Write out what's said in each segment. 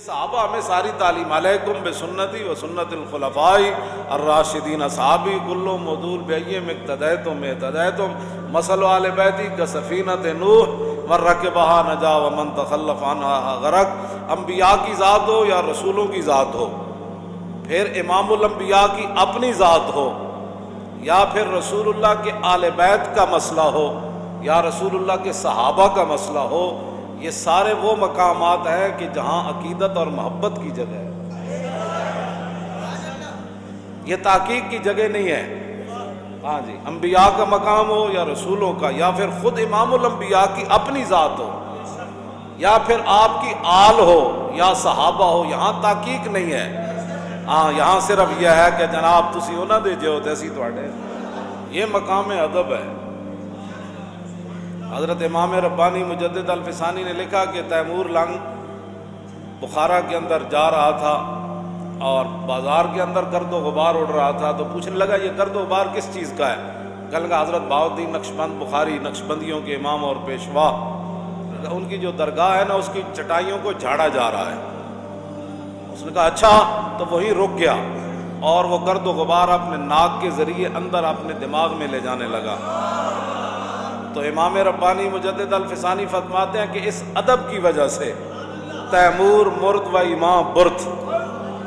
صحابہ ہمیں ساری تعلیم علیکم بسنتی و سنت الخلفاء الراشدین اصحابی کلو مودول بیم اقتدیتم اہتدیتم مثل آل بیتی کسفینۃ نوح من رکبہا نجا ومن تخلف عنہا غرق۔ انبیاء کی ذات ہو یا رسولوں کی ذات ہو، پھر امام الانبیاء کی اپنی ذات ہو، یا پھر رسول اللہ کے آل بیت کا مسئلہ ہو، یا رسول اللہ کے صحابہ کا مسئلہ ہو، یہ سارے وہ مقامات ہیں کہ جہاں عقیدت اور محبت کی جگہ ہے، یہ تحقیق کی جگہ نہیں ہے۔ ہاں جی، انبیاء کا مقام ہو یا رسولوں کا، یا پھر خود امام الانبیاء کی اپنی ذات ہو، یا پھر آپ کی آل ہو یا صحابہ ہو، یہاں تحقیق نہیں ہے۔ ہاں، یہاں صرف یہ ہے کہ جناب تسی انہاں دے جو تیسی تواڈے، یہ مقام ادب ہے۔ حضرت امام ربانی مجدد الفسانی نے لکھا کہ تیمور لنگ بخارا کے اندر جا رہا تھا اور بازار کے اندر گرد و غبار اڑ رہا تھا، تو پوچھنے لگا یہ گرد و غبار کس چیز کا ہے؟ کہنے لگا حضرت بہاؤالدین نقشبند بخاری نقشبندیوں کے امام اور پیشوا، ان کی جو درگاہ ہے نا اس کی چٹائیوں کو جھاڑا جا رہا ہے۔ اس نے کہا اچھا، تو وہی رک گیا اور وہ گرد و غبار اپنے ناک کے ذریعے اندر اپنے دماغ میں لے جانے لگا۔ تو امام ربانی مجدد الفسانی فرماتے ہیں کہ اس ادب کی وجہ سے تیمور مرد و امام برد،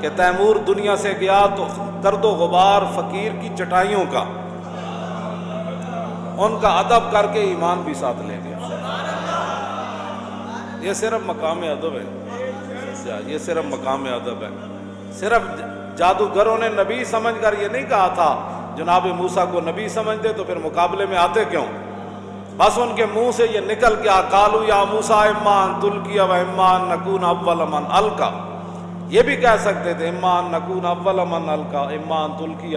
کہ تیمور دنیا سے گیا تو گرد و غبار فقیر کی چٹائیوں کا، ان کا ادب کر کے ایمان بھی ساتھ لے گیا۔ یہ صرف مقام ادب ہے، یہ صرف مقام ادب ہے۔ صرف جادوگروں نے نبی سمجھ کر یہ نہیں کہا تھا جناب موسیٰ کو نبی سمجھتے تو پھر مقابلے میں آتے کیوں؟ بس ان کے منہ سے یہ نکل گیا قالوا یا موسیٰ اما ان تلقی و اما ان نکون اول من القی، یہ بھی کہہ سکتے تھے اما ان نکون اول من القی اما ان تلقی،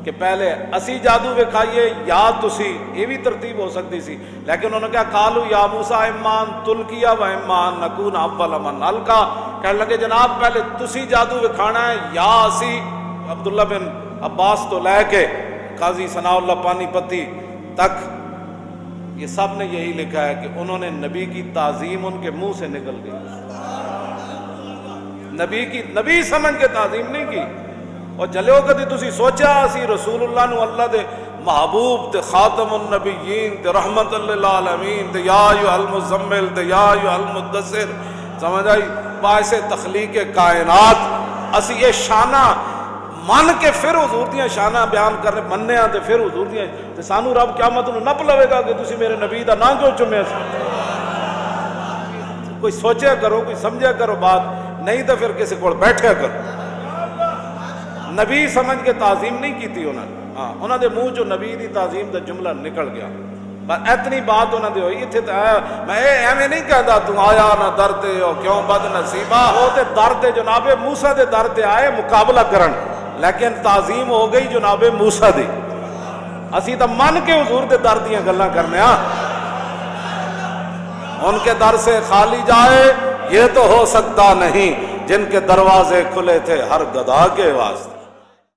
کہ پہلے اسی جادو وکھائیے یا تسی، یہ بھی ترتیب ہو سکتی سی، لیکن انہوں نے کہا قالوا یا موسیٰ اما ان تلقی و اما ان نکون اول من القی، کہنے لگے جناب پہلے تسی جادو وکھانا ہے یا اسی۔ عبداللہ بن عباس تو لے کے قاضی ثناء اللہ پانی پتی تک یہ سب نے یہی لکھا ہے کہ انہوں نے نبی کی تعظیم ان کے منہ سے نکل گئی، نبی سمجھ کے تعظیم نہیں کی۔ اور جلو کدی تسی سوچا اسی رسول اللہ نو اللہ دے محبوب تے خاتم النبیین تے رحمت للعالمین تے یا ایھا المزمل تے یا ایھا المدثر، سمجھ آئی، باعث تخلیق کائنات اسی یہ شانہ من کے پھر حضور دیاں شانہ بیان کرنے مننے آتے پھر حضور دیاں تے سانو رب قیامت نو نپ لوے گا کہ تسی میرے نبی دا نام کیوں چومیا سی۔ کوئی سوچیا کرو، کوئی سمجھا کرو بات، نہیں تو پھر کسی کو بیٹھیا کرو۔ نبی سمجھ کے تعظیم نہیں کی تھی انہوں نے منہ جو نبی دی تعظیم دا جملہ نکل گیا، پر اتنی بات انہوں نے ہوئی تھی تو میں ایویں نہیں کہتا تم آیا نہ درتے ہو کیوں بد نصیبہ ہو تے درتے جناب موسیٰ دے درتے آئے مقابلہ کرن، لیکن تعظیم ہو گئی جناب موسیٰ دی، اسی تو من کے حضور دے در دیاں گلاں کرنے ہاں۔ ان کے در سے خالی جائے یہ تو ہو سکتا نہیں، جن کے دروازے کھلے تھے ہر گدھا کے واسطے۔